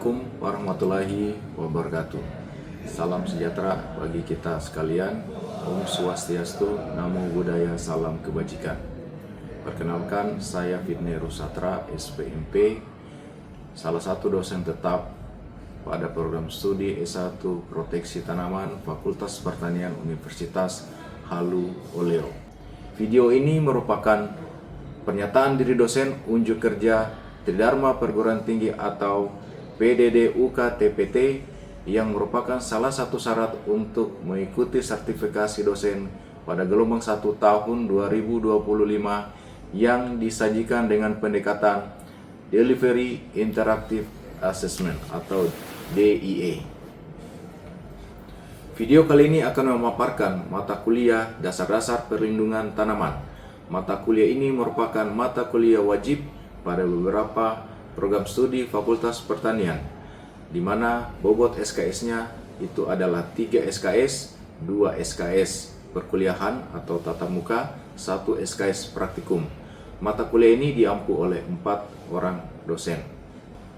Assalamualaikum warahmatullahi wabarakatuh. Salam sejahtera bagi kita sekalian. Om Swastiastu, Namo Buddhaya, salam kebajikan. Perkenalkan, saya Fitne Rusatra, SPMP, salah satu dosen tetap pada program studi S1 Proteksi Tanaman Fakultas Pertanian Universitas Halu Oleo. Video ini merupakan pernyataan diri dosen unjuk kerja Tridharma Perguruan Tinggi atau PDD UK-TPT yang merupakan salah satu syarat untuk mengikuti sertifikasi dosen pada gelombang 1 tahun 2025 yang disajikan dengan pendekatan Delivery Interactive Assessment atau DIA. Video kali ini akan memaparkan mata kuliah dasar-dasar perlindungan tanaman. Mata kuliah ini merupakan mata kuliah wajib pada beberapa program studi Fakultas Pertanian, di mana bobot SKS-nya itu adalah 3 SKS, 2 SKS perkuliahan atau tatap muka, 1 SKS praktikum. Mata kuliah ini diampu oleh 4 orang dosen.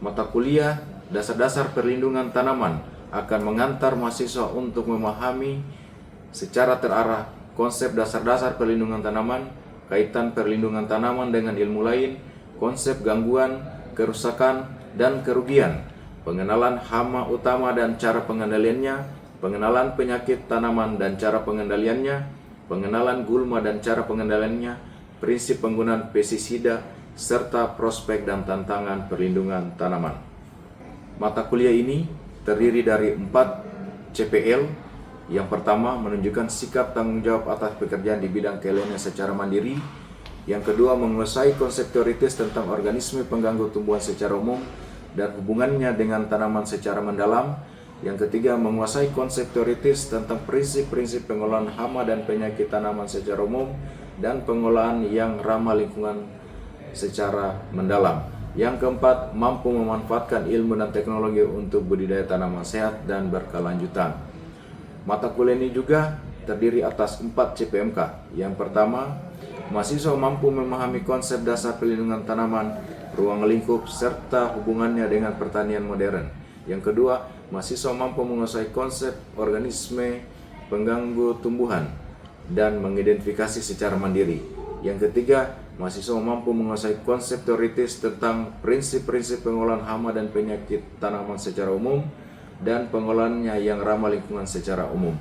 Mata kuliah dasar-dasar perlindungan tanaman akan mengantar mahasiswa untuk memahami secara terarah konsep dasar-dasar perlindungan tanaman, kaitan perlindungan tanaman dengan ilmu lain, konsep gangguan, kerusakan, dan kerugian, pengenalan hama utama dan cara pengendaliannya, pengenalan penyakit tanaman dan cara pengendaliannya, pengenalan gulma dan cara pengendaliannya, prinsip penggunaan pestisida, serta prospek dan tantangan perlindungan tanaman. Mata kuliah ini terdiri dari 4 CPL. Yang pertama, menunjukkan sikap tanggung jawab atas pekerjaan di bidang keahliannya secara mandiri. Yang kedua, menguasai konsep teoritis tentang organisme pengganggu tumbuhan secara umum dan hubungannya dengan tanaman secara mendalam. Yang ketiga, menguasai konsep teoritis tentang prinsip-prinsip pengolahan hama dan penyakit tanaman secara umum dan pengolahan yang ramah lingkungan secara mendalam. Yang keempat, mampu memanfaatkan ilmu dan teknologi untuk budidaya tanaman sehat dan berkelanjutan. Mata kuliah ini juga terdiri atas 4 CPMK. Yang pertama, mahasiswa mampu memahami konsep dasar perlindungan tanaman, ruang lingkup, serta hubungannya dengan pertanian modern. Yang kedua, mahasiswa mampu menguasai konsep organisme pengganggu tumbuhan dan mengidentifikasi secara mandiri. Yang ketiga, mahasiswa mampu menguasai konsep teoritis tentang prinsip-prinsip pengolahan hama dan penyakit tanaman secara umum dan pengolahannya yang ramah lingkungan secara umum.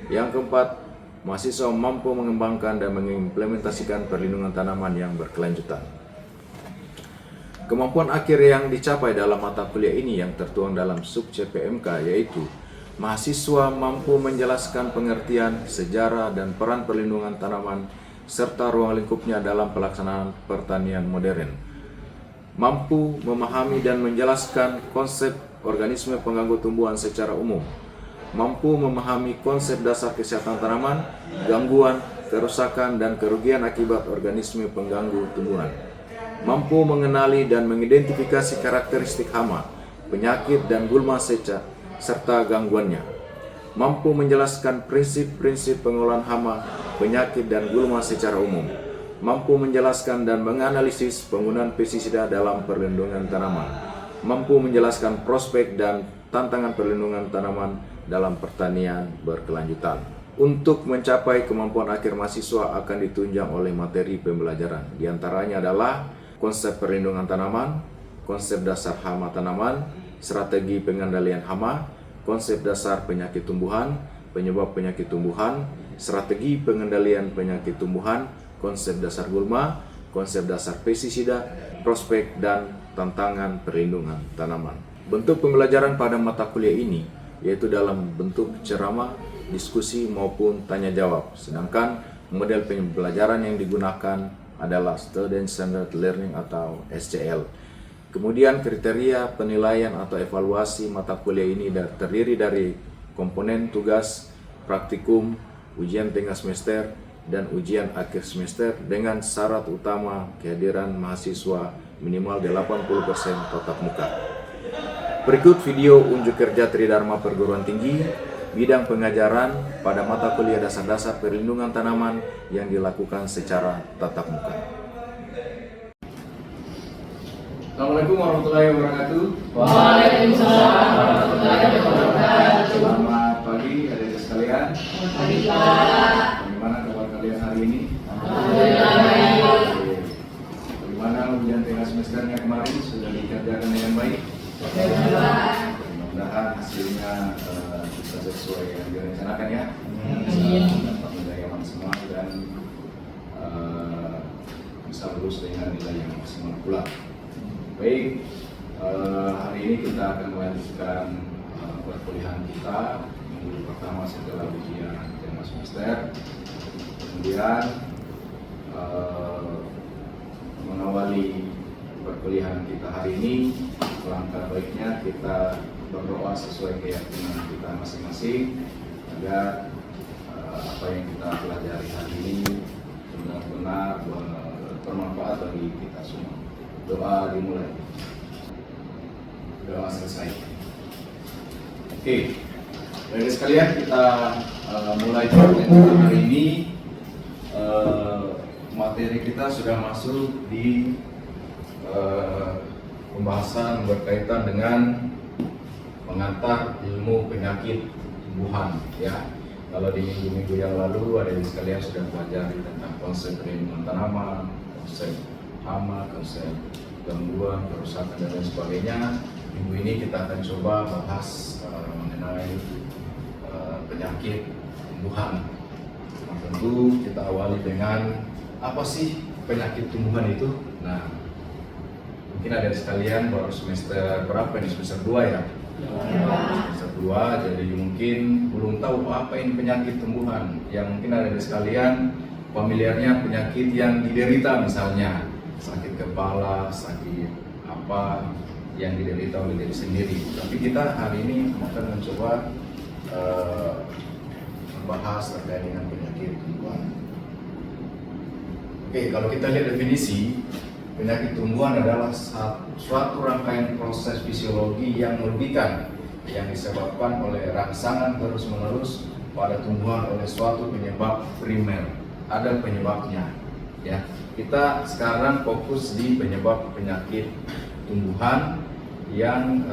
Yang keempat, mahasiswa mampu mengembangkan dan mengimplementasikan perlindungan tanaman yang berkelanjutan. Kemampuan akhir yang dicapai dalam mata kuliah ini yang tertuang dalam sub CPMK yaitu mahasiswa mampu menjelaskan pengertian, sejarah, dan peran perlindungan tanaman serta ruang lingkupnya dalam pelaksanaan pertanian modern. Mampu memahami dan menjelaskan konsep organisme pengganggu tumbuhan secara umum. Mampu memahami konsep dasar kesehatan tanaman, gangguan, kerusakan, dan kerugian akibat organisme pengganggu tumbuhan. Mampu mengenali dan mengidentifikasi karakteristik hama, penyakit, dan gulma serta gangguannya. Mampu menjelaskan prinsip-prinsip pengolahan hama, penyakit, dan gulma secara umum. Mampu menjelaskan dan menganalisis penggunaan pestisida dalam perlindungan tanaman. Mampu menjelaskan prospek dan tantangan perlindungan tanaman dalam pertanian berkelanjutan. Untuk mencapai kemampuan akhir, mahasiswa akan ditunjang oleh materi pembelajaran. Di antaranya adalah konsep perlindungan tanaman, konsep dasar hama tanaman, strategi pengendalian hama, konsep dasar penyakit tumbuhan, penyebab penyakit tumbuhan, strategi pengendalian penyakit tumbuhan, konsep dasar gulma, konsep dasar pestisida, prospek, dan tantangan perlindungan tanaman. Bentuk pembelajaran pada mata kuliah ini yaitu dalam bentuk ceramah, diskusi, maupun tanya jawab. Sedangkan model pembelajaran yang digunakan adalah Student Centered Learning atau SCL. Kemudian kriteria penilaian atau evaluasi mata kuliah ini terdiri dari komponen tugas, praktikum, ujian tengah semester, dan ujian akhir semester dengan syarat utama kehadiran mahasiswa minimal 80% tatap muka. Berikut video unjuk kerja Tridharma Perguruan Tinggi bidang pengajaran pada mata kuliah dasar-dasar perlindungan tanaman yang dilakukan secara tatap muka. Assalamualaikum warahmatullahi wabarakatuh. Waalaikumsalam warahmatullahi wabarakatuh. Selamat pagi adik-adik sekalian. Pagi Pak. Bagaimana kabar kalian hari ini? Alhamdulillah baik. Bagaimana ujian tengah semesternya kemarin? Sudah dikerjakan dengan baik? Mudah-mudahan hasilnya bisa sesuai yang direncanakan ya. Bisa dapat nilai yang maksimal dan bisa lulus dengan nilai yang maksimal pula. Baik, hari ini kita akan melanjutkan perkuliahan kita minggu pertama setelah ujian tengah semester. Kemudian mengawali perkuliahan kita hari ini, langkah baiknya kita berdoa sesuai keyakinan kita masing-masing agar apa yang kita pelajari hari ini benar-benar bermanfaat bagi kita semua. Doa dimulai, doa selesai. Oke, baik sekalian, kita mulai perkuliahan hari ini. Materi kita sudah masuk di pembahasan berkaitan dengan mengantar ilmu penyakit tumbuhan ya. Kalau di minggu-minggu yang lalu ada yang sekalian sudah belajar tentang konsep perlindungan tanaman, konsep hama, konsep gangguan, kerusakan dan lain sebagainya. Minggu ini kita akan coba bahas mengenai penyakit tumbuhan. Nah, tentu kita awali dengan apa sih penyakit tumbuhan itu? Nah, mungkin ada sekalian baru semester berapa ini? Semester 2 ya? Semester 2, jadi mungkin belum tahu apa ini penyakit tumbuhan. Yang mungkin ada sekalian familiarnya penyakit yang diderita, misalnya sakit kepala, sakit apa yang diderita oleh diri sendiri. Tapi kita hari ini akan mencoba membahas terkait dengan penyakit tumbuhan. Oke, kalau kita lihat definisi, penyakit tumbuhan adalah suatu rangkaian proses fisiologi yang merugikan yang disebabkan oleh rangsangan terus-menerus pada tumbuhan oleh suatu penyebab primer. Ada penyebabnya, ya. Kita sekarang fokus di penyebab penyakit tumbuhan yang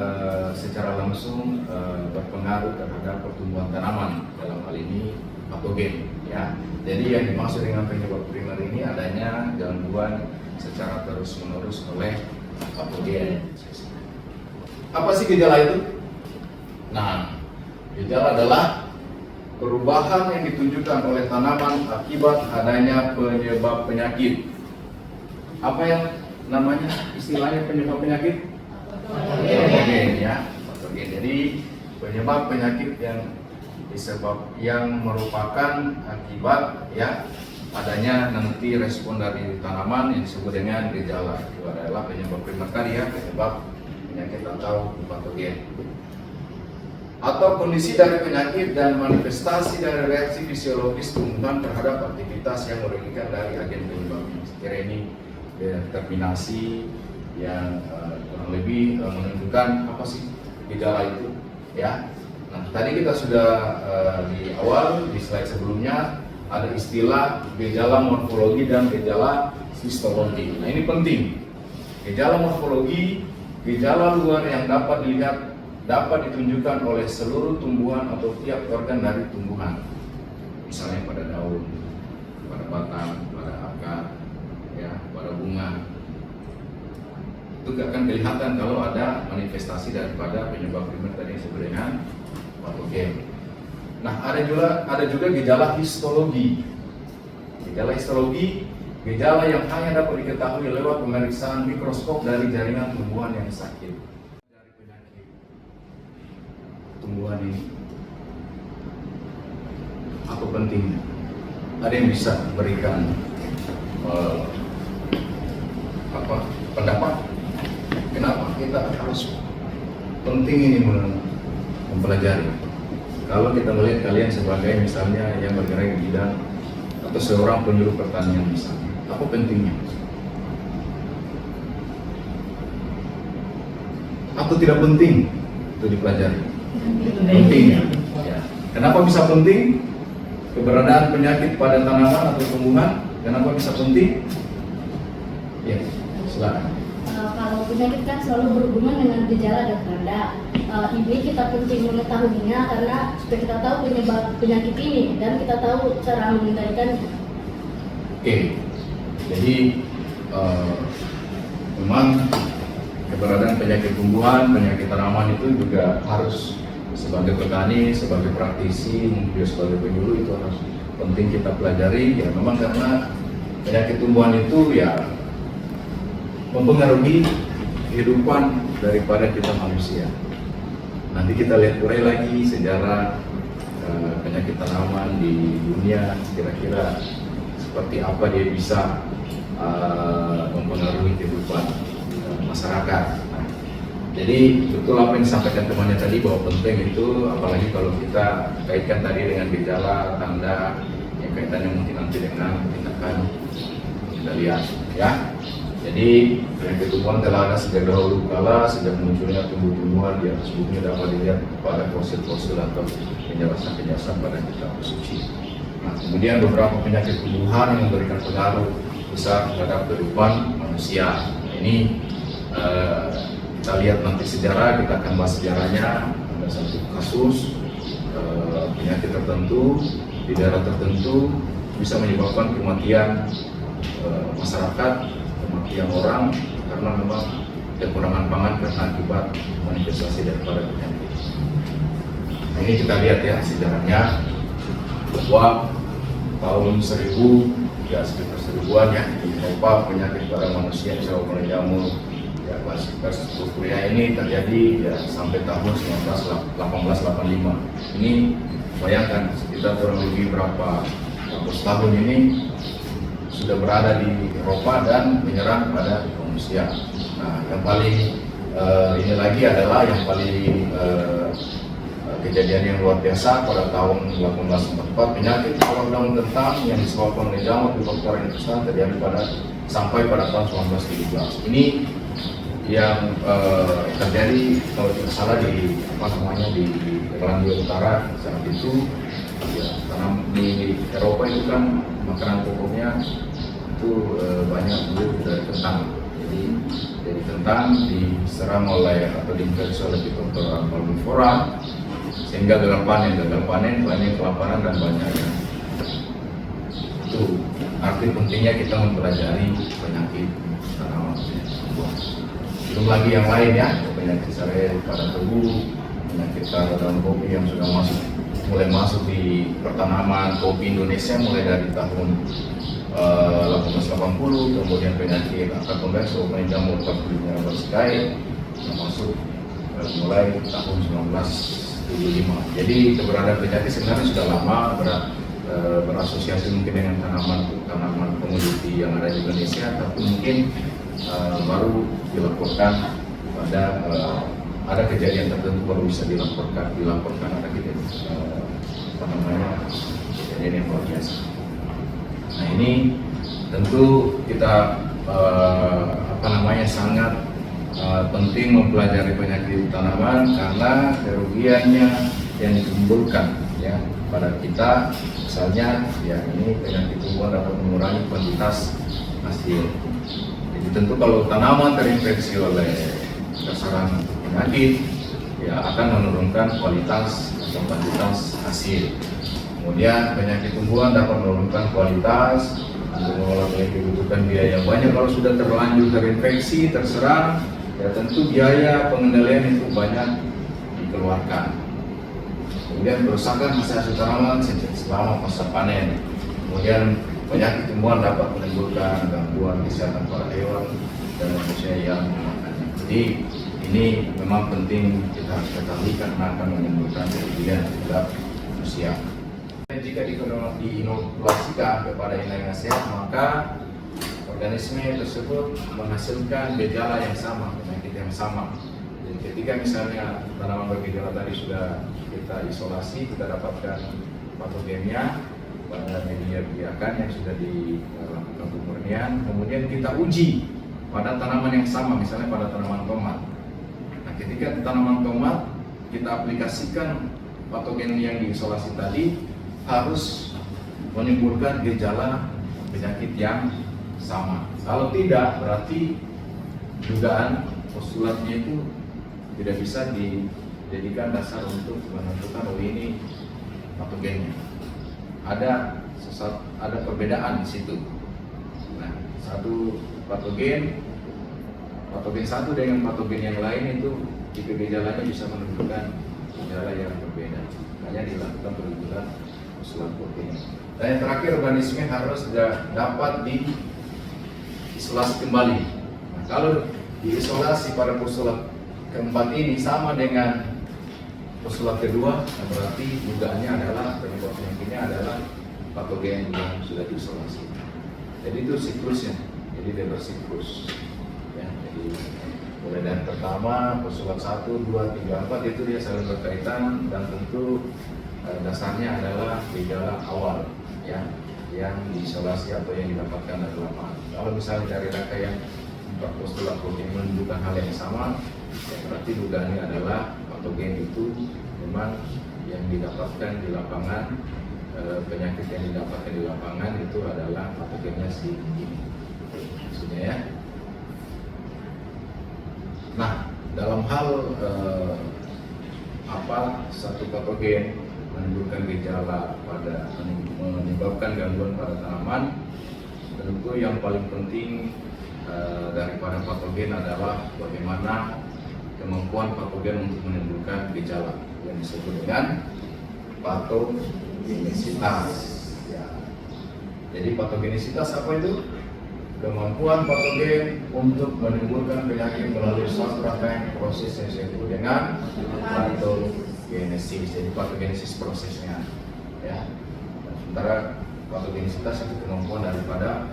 secara langsung berpengaruh terhadap pertumbuhan tanaman, dalam hal ini patogen, ya. Jadi yang dimaksud dengan penyebab primer ini adanya gangguan secara terus-menerus oleh patogen. Apa sih gejala itu? Nah, gejala adalah perubahan yang ditunjukkan oleh tanaman akibat adanya penyebab penyakit. Apa yang namanya istilahnya penyebab penyakit? Patogen, ya. Patogen. Jadi penyebab penyakit yang merupakan akibat ya adanya nanti respon dari tanaman yang disebut dengan gejala. Itu adalah penyebab primer tadi ya, penyebab penyakit atau patogen. Atau kondisi dari penyakit dan manifestasi dari reaksi fisiologis tumbuhan terhadap aktivitas yang merugikan dari agen penyebabnya. Sekira ini determinasi yang kurang lebih menunjukkan apa sih gejala itu, ya. Nah, tadi kita sudah di awal di slide sebelumnya ada istilah gejala morfologi dan gejala histologi. Nah, ini penting. Gejala morfologi, gejala luar yang dapat ditunjukkan oleh seluruh tumbuhan atau tiap organ dari tumbuhan, misalnya pada daun, pada batang, pada akar, ya, pada bunga. Itu akan kelihatan kalau ada manifestasi daripada penyebab primer tadi yang disebut dengan patogen. Nah, ada juga gejala histologi. Gejala histologi, gejala yang hanya dapat diketahui lewat pemeriksaan mikroskop dari jaringan tumbuhan yang sakit. Tumbuhan ini apa pentingnya? Ada yang bisa berikan pendapat? Kenapa kita harus penting ini mempelajari? Kalau kita melihat kalian sebagai misalnya yang bergerak di bidang atau seorang penyuluh pertanian misalnya, apa pentingnya? Atau tidak penting itu dipelajari? Pentingnya. Ya. Kenapa bisa penting keberadaan penyakit pada tanaman atau tumbuhan? Kenapa bisa penting? Ya, silakan. Kalau kalau penyakit kan selalu berhubungan dengan gejala dan tanda. Ini kita penting mengetahuinya karena supaya kita tahu penyebab penyakit ini dan kita tahu cara mengendalikannya. Oke, jadi memang keberadaan penyakit tumbuhan, penyakit tanaman itu juga harus sebagai petani, sebagai praktisi, mungkin juga sebagai penyuluh itu harus penting kita pelajari. Ya memang karena penyakit tumbuhan itu ya mempengaruhi kehidupan daripada kita manusia. Nanti kita lihat urai lagi sejarah penyakit tanaman di dunia, kira-kira seperti apa dia bisa mempengaruhi kehidupan masyarakat. Nah, jadi betul apa yang disampaikan temannya tadi bahwa penting itu, apalagi kalau kita kaitkan tadi dengan gejala, tanda yang kaitannya mungkin nanti dengan tindakan kita lihat ya. Jadi penyakit tumbuhan telah ada sejak dahulu kala, sejak munculnya tumbuh-tumbuhan di atas bumi dapat dilihat pada fosil-fosil atau penjelasan-penjelasan pada kitab suci. Nah, kemudian beberapa penyakit tumbuhan yang memberikan pengaruh besar terhadap kehidupan manusia. Nah, ini kita lihat nanti sejarah, kita akan bahas sejarahnya. Ada satu kasus penyakit tertentu di daerah tertentu bisa menyebabkan kematian masyarakat, kematian orang karena memang kekurangan pangan karena akibat manifestasi daripada penyakit. Nah, ini kita lihat ya sejarahnya bahwa tahun 1000 ya sekitar 1000-an ya di Eropa penyakit pada manusia disebabkan oleh jamur ya klasifikasi purpurea ini terjadi ya sampai tahun 1885. Ini bayangkan sekitar kurang lebih berapa ratus tahun ini sudah berada di Eropa dan menyerang pada manusia. Nah, yang paling ini lagi adalah yang paling kejadian yang luar biasa pada tahun 1844 penyakit kolera daun kentang yang disebabkan oleh jamur di Papua Indonesia terjadi sampai pada tahun 1917. Ini yang terjadi kalau tidak salah di di Irlandia Utara saat itu ya, karena di Eropa itu kan makanan pokoknya itu banyak dulu dari kentang. Jadi dari kentang diserang oleh atau diinfeksi oleh Phytophthora palmifera sehingga gagal panen, banyak kelaparan dan banyak ya. Itu arti pentingnya kita mempelajari penyakit tanaman. Belum lagi yang lain ya, penyakit serai pada tebu, penyakit pada daun kopi yang sudah mulai masuk di pertanaman kopi Indonesia mulai dari tahun 1880, kemudian penyakit akar konveks maupun jamur pakulinya bersikai yang masuk mulai tahun 1975. Jadi keberadaan penyakit sebenarnya sudah lama berasosiasi mungkin dengan tanaman komoditi yang ada di Indonesia, tapi mungkin baru dilaporkan pada ada kejadian tertentu baru bisa dilaporkan ada kejadian kejadian yang luar biasa. Nah ini tentu kita sangat penting mempelajari penyakit tanaman karena kerugiannya yang ditimbulkan ya pada kita, misalnya ya ini penyakit tumbuhan dapat mengurangi kuantitas hasil. Jadi tentu kalau tanaman terinfeksi oleh sasaran penyakit ya akan menurunkan kualitas atau kuantitas hasil. Kemudian penyakit tumbuhan dapat menurunkan kualitas, untuk mengolah penyakit dibutuhkan biaya yang banyak. Kalau sudah terlanjur terinfeksi, terserang, ya tentu biaya pengendalian itu banyak dikeluarkan. Kemudian kerusakan hasil tanaman selama masa panen. Kemudian penyakit tumbuhan dapat menimbulkan gangguan kesehatan pada hewan dan manusia yang memakannya. Jadi ini memang penting kita harus ketahui karena akan menimbulkan kerugian terhadap manusia. Jika diinokulasikan kepada inang yang sehat, maka organisme tersebut menghasilkan gejala yang sama, penyakit yang sama. Jadi ketika misalnya tanaman bergejala tadi sudah kita isolasi, kita dapatkan patogennya pada media biakan yang sudah dilakukan pemurnian, kemudian kita uji pada tanaman yang sama, misalnya pada tanaman tomat. Nah, ketika tanaman tomat kita aplikasikan patogen yang diisolasi tadi, harus menimbulkan gejala penyakit yang sama. Kalau tidak, berarti dugaan postulatnya itu tidak bisa dijadikan dasar untuk menentukan ini patogennya. Ada perbedaan di situ. Nah, satu patogen satu dengan patogen yang lain itu tipe gejalanya bisa menunjukkan gejala yang berbeda. Hanya dilakukan penelitian postulat protein. Dan yang terakhir, organisme harus dapat diisolasi kembali. Nah, kalau diisolasi pada postulat keempat ini sama dengan postulat kedua, nah berarti dugaannya adalah penyebab penyakitnya adalah patogen yang sudah diisolasi. Jadi itu siklusnya, jadi dia bersiklus. Ya, jadi mulai dari pertama postulat 1, 2, 3, 4 itu dia saling berkaitan dan tentu dasarnya adalah gejala awal ya, yang diisolasi atau yang didapatkan dari lapangan. Kalau misalnya dari rangkaian 4 postulat protein menunjukkan hal yang sama, ya berarti dugaannya adalah patogen itu memang yang didapatkan di lapangan, penyakit yang didapatkan di lapangan itu adalah patogennya si ini. Maksudnya ya. Nah, dalam hal satu patogen menimbulkan gejala menyebabkan gangguan pada tanaman, tentu yang paling penting daripada patogen adalah bagaimana kemampuan patogen untuk menimbulkan gejala yang disebut dengan patogenisitas. Ya. Jadi patogenisitas apa itu? Kemampuan patogen untuk menimbulkan penyakit melalui suatu rangkaian proses yang disebut dengan patogenesis. Jadi patogenesis prosesnya, ya. Sementara patogenisitas itu kemampuan daripada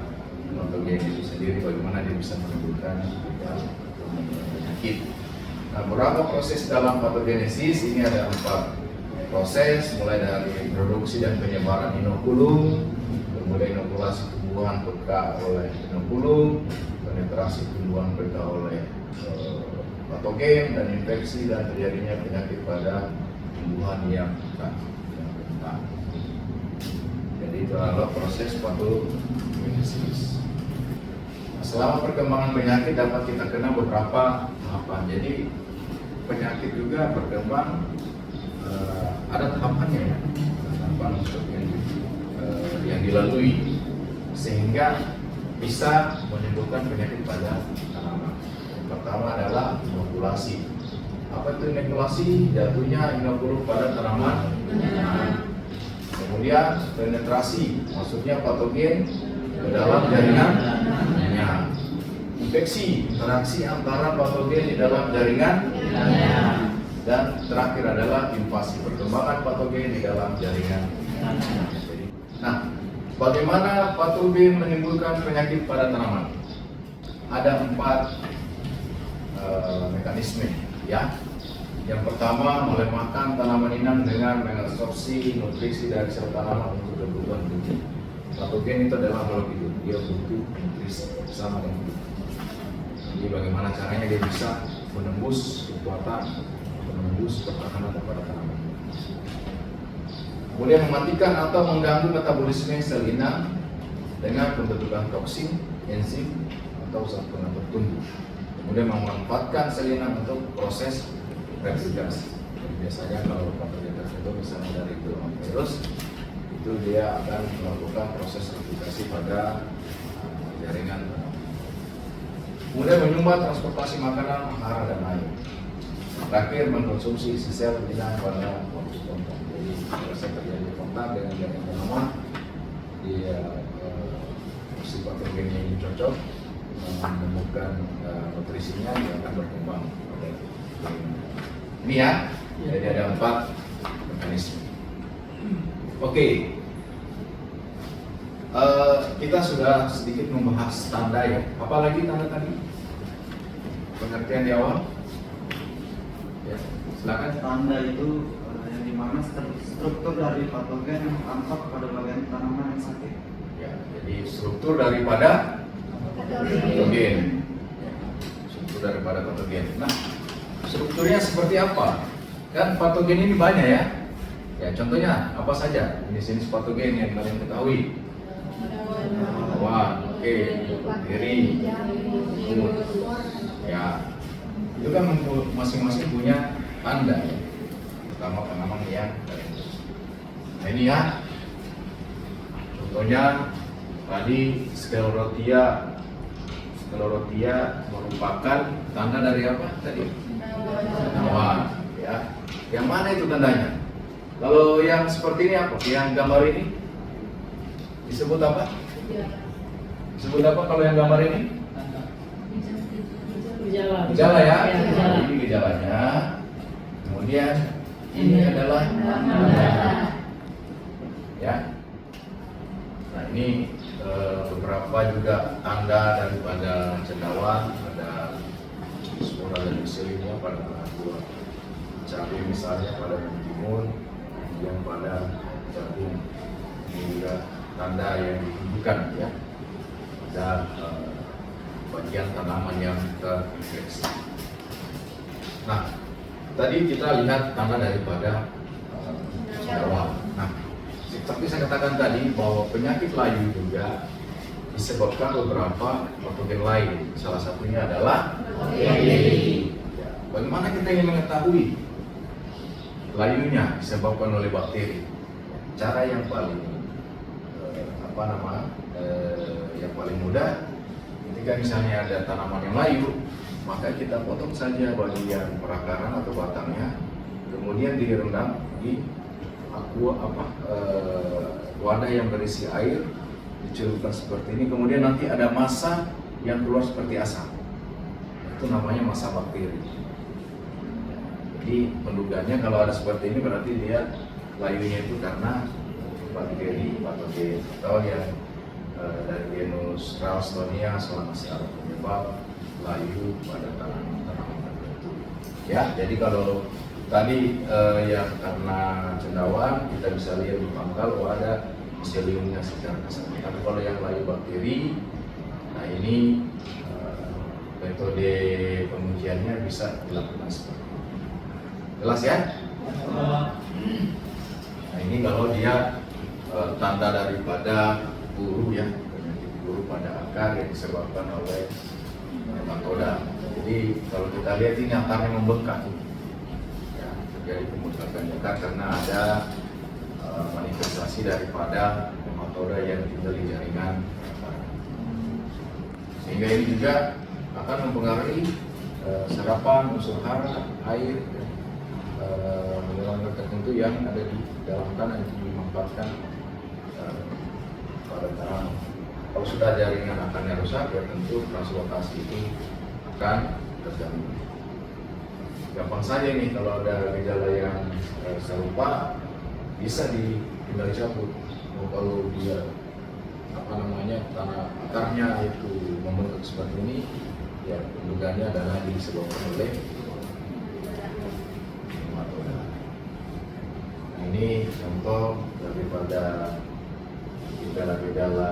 patogen itu sendiri, bagaimana dia bisa menimbulkan penyakit. Nah, beberapa proses dalam patogenesis ini ada 4 proses, mulai dari produksi dan penyebaran inokulum, kemudian inokulasi tumbuhan peka oleh inokulum, penetrasi tumbuhan peka oleh patogen, dan infeksi dan terjadinya penyakit pada tumbuhan yang rentan. Jadi itu adalah proses patogenesis. Selama perkembangan penyakit dapat kita kenal beberapa tahapan. Jadi penyakit juga berkembang ada tahapannya ya, tahapan yang dilalui sehingga bisa menimbulkan penyakit pada tanaman. Yang pertama adalah inokulasi. Apa itu inokulasi? Jatuhnya inokulum pada tanaman. Kemudian penetrasi, maksudnya patogen ke dalam jaringannya. Infeksi, interaksi antara patogen di dalam jaringan. Dan terakhir adalah invasi, perkembangan patogen di dalam jaringan. Nah, bagaimana patogen menimbulkan penyakit pada tanaman? Ada 4 mekanisme, ya. Yang pertama, melemahkan tanaman inang dengan mengabsorpsi nutrisi dari sel tanaman untuk kebutuhan tubuh. Patogen itu adalah makhluk hidup, dia butuh nutrisi sama dengan hidup. Jadi bagaimana caranya dia bisa menembus kekuatan, menembus pertahanan kepada tanaman. Kemudian mematikan atau mengganggu metabolisme sel inang dengan pembentukan toksin, enzim, atau zat pengatur tumbuh. Kemudian memanfaatkan sel inang untuk proses replikasi. Biasanya kalau patogen tertentu misalnya dari virus, itu dia akan melakukan proses replikasi pada jaringan. Kemudian menyumbat transportasi makanan, hara, dan air. Terakhir, mengkonsumsi sel inang pada waktu kontak. Jadi proses terjadi kontak dengan jaringan tanaman, dia si patogennya ini cocok menemukan nutrisinya, dia akan berkembang. Ini ya, jadi ada 4 mekanisme. Oke. Kita sudah sedikit membahas tanda ya. Apalagi tanda tadi? Pengertian di awal? Ya, silakan. Tanda itu yang dimana struktur dari patogen yang tampak pada bagian tanaman yang sakit. Ya, jadi struktur daripada patogen. Struktur daripada patogen. Nah, strukturnya seperti apa? Kan patogen ini banyak ya. Ya, contohnya apa saja jenis-jenis patogen yang kalian ketahui? Wah, oke, bakteri, Ya, itu kan masing-masing punya tanda ya. Pertama tanaman yang terendus. Nah ini ya, contohnya tadi Sclerotia merupakan tanda dari apa tadi? Tanaman. Ya, yang mana itu tandanya? Kalau yang seperti ini apa? Yang gambar ini disebut apa? Disebut apa kalau yang gambar ini? Gejala ya. Ini gejalanya. Kemudian ini adalah tanda. Ya. Nah ini beberapa juga tanda daripada cendawan, ada spora dan miselimnya pada buah cabai misalnya pada timur, yang pada jagung. Ini juga tanda yang ditunjukkan ya pada bagian tanaman yang terinfeksi. Nah, tadi kita lihat tanda daripada cendawan. Nah, seperti saya katakan tadi bahwa penyakit layu juga disebabkan beberapa patogen lain. Salah satunya adalah bakteri. Ya, bagaimana kita ingin mengetahui layunya disebabkan oleh bakteri? Cara yang paling yang paling mudah, ketika misalnya ada tanaman yang layu, maka kita potong saja bagian perakaran atau batangnya, kemudian direndam di wadah yang berisi air, dicelupkan seperti ini, kemudian nanti ada massa yang keluar seperti asam. Itu namanya massa bakteri. Jadi penduganya kalau ada seperti ini berarti dia layunya itu karena bakteri patogen atau yang dari genus Ralstonia selama secara penyebab layu pada tanaman tertentu. Ya, jadi kalau tadi yang karena cendawan kita bisa lihat di pangkal ada miseliumnya secara kasar. Tapi kalau yang layu bakteri, nah ini metode pengujiannya bisa dilakukan seperti ini. Jelas ya? Nah ini kalau dia tanda daripada buru ya, penyakit buru pada akar yang disebabkan oleh nematoda. Jadi kalau kita lihat ini akarnya membengkak, ya, terjadi pembengkakan akar karena ada manifestasi daripada nematoda yang tinggal di jaringan akar. Sehingga ini juga akan mempengaruhi serapan unsur hara, air, mineral tertentu yang ada di dalam tanah yang dimanfaatkan pada tanaman. Kalau sudah jaringan akarnya rusak, ya tentu translokasi itu akan terganggu. Gampang saja nih kalau ada gejala yang serupa bisa tinggal dicabut. Kalau dia tanah akarnya itu membentuk seperti ini, ya pendugaannya adalah disebabkan oleh nematoda. Nah, ini contoh daripada gejala-gejala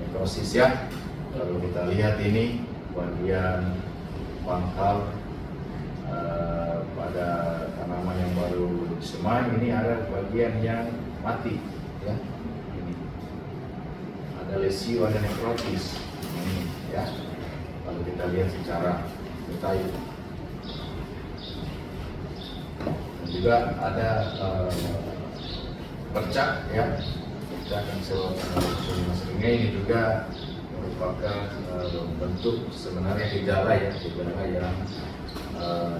nekrosis ya. Kalau kita lihat ini bagian pangkal pada tanaman yang baru disemai, ini ada bagian yang mati ya. Ini ada lesio, ada nekrotis ini ya. Kalau kita lihat secara detail, dan juga ada bercak ya, bercak yang seringnya ini juga merupakan bentuk sebenarnya gejala ya, gejala yang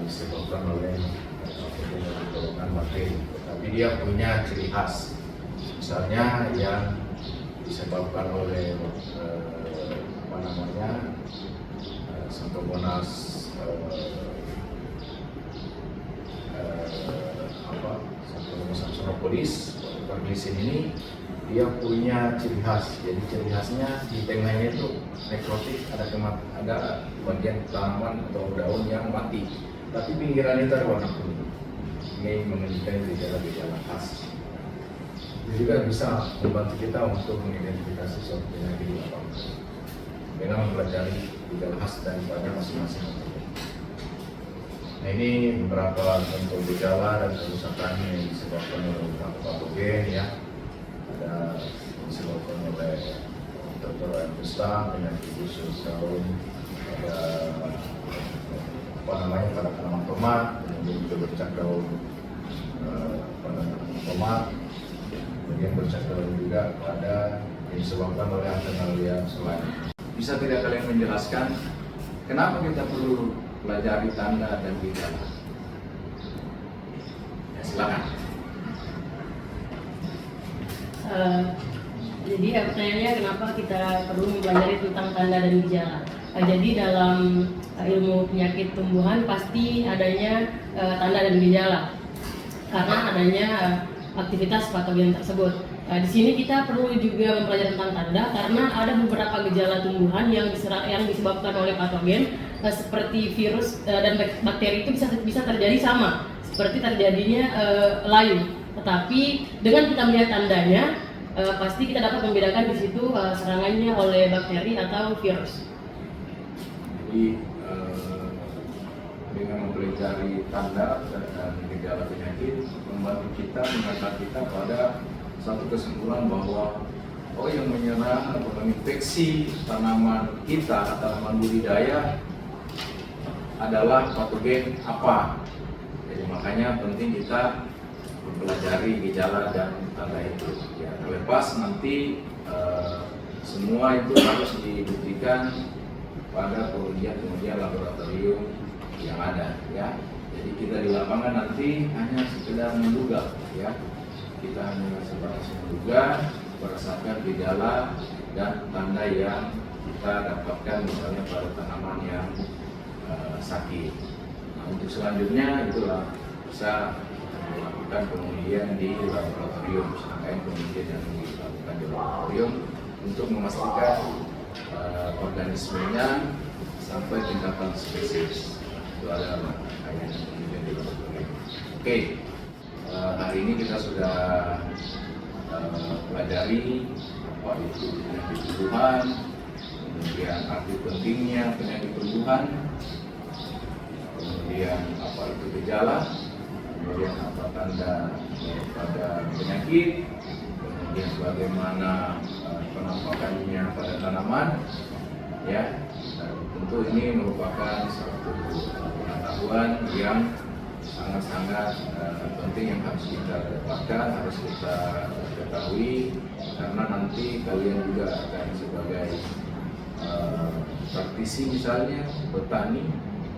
disebabkan oleh golongan bakteri, tapi dia punya ciri khas, misalnya yang disebabkan oleh Xanthomonas Xanthomonas amsonopodis, perglisin ini dia punya ciri khas. Jadi ciri khasnya di tengahnya itu nekrotik, ada bagian tanaman atau daun yang mati, tapi pinggiran itu ada warna kuning. Ini menunjukkan gejala-gejala khas. Ini juga bisa membantu kita untuk mengidentifikasi suatu penyakit di lapangan dengan mempelajari gejala khas daripada masing-masing. Nah ini beberapa contoh gejala dan kerusakan yang disebabkan oleh patogen ya. Ada disebabkan oleh tertular besar penyakit khusus daun pada pada tanaman tomat, kemudian juga bercak daun pada tomat, kemudian bercak daun juga pada yang disebabkan oleh Antheralia selain. Bisa tidak kalian menjelaskan kenapa kita perlu pelajari tanda dan gejala? Ya, silakan. Jadi pertanyaannya kenapa kita perlu mempelajari tentang tanda dan gejala. Jadi dalam ilmu penyakit tumbuhan pasti adanya tanda dan gejala karena adanya aktivitas patogen tersebut. Di sini kita perlu juga mempelajari tentang tanda karena ada beberapa gejala tumbuhan yang disebabkan oleh patogen seperti virus dan bakteri itu bisa terjadi sama seperti terjadinya layu. Tetapi dengan kita melihat tandanya pasti kita dapat membedakan di situ serangannya oleh bakteri atau virus. Jadi dengan mempelajari tanda dan gejala penyakit membantu kita mengantar kita pada satu kesimpulan bahwa yang menyerang atau menginfeksi tanaman kita, tanaman budidaya adalah patogen apa. Jadi makanya penting kita mempelajari gejala dan tanda itu. Ya, terlepas nanti semua itu harus dibuktikan pada pengujian laboratorium yang ada, ya. Jadi kita di lapangan nanti hanya sekedar menduga, ya. Kita hanya sebatas menduga berdasarkan gejala dan tanda yang kita dapatkan misalnya pada tanaman yang sakit. Nah, untuk selanjutnya itulah bisa melakukan pengujian di laboratorium, serangkaian pengujian yang dilakukan di laboratorium untuk memastikan organismenya sampai tingkatan spesies. Itu adalah rangkaian penelitian di laboratorium. Oke, hari ini kita sudah pelajari apa itu penyakit tumbuhan, kemudian arti pentingnya penyakit tumbuhan, kemudian apa itu gejala, kemudian apa tanda pada penyakit, kemudian bagaimana penampakannya pada tanaman, ya. Tentu ini merupakan satu pengetahuan yang sangat-sangat penting yang harus kita dapatkan, harus kita ketahui, karena nanti kalian juga akan sebagai praktisi misalnya petani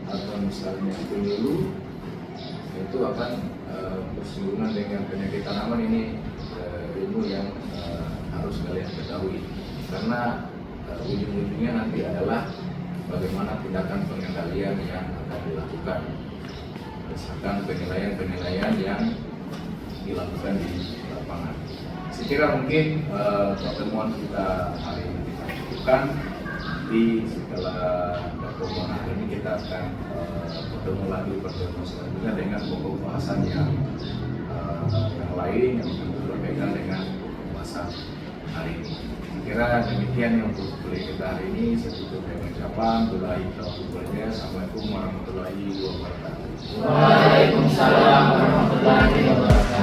atau misalnya penyuluh itu akan bersinggungan dengan penyakit tanaman. Ini ilmu yang harus kalian ketahui, karena ujung-ujungnya nanti adalah bagaimana tindakan pengendalian yang akan dilakukan berdasarkan penilaian-penilaian yang dilakukan di lapangan. Saya kira mungkin pertemuan kita hari ini kita cukupkan. Nanti setelah pertemuan hari ini kita akan bertemu lagi pertemuan selanjutnya dengan pokok bahasan yang lain yang berkaitan dengan pembahasan hari ini. Kira demikian yang untuk kuliah kita hari ini. Saya tutup dengan ucapan billahi taufiq wal hidayah. Assalamualaikum warahmatullahi wabarakatuh. Waalaikumsalam warahmatullahi wabarakatuh.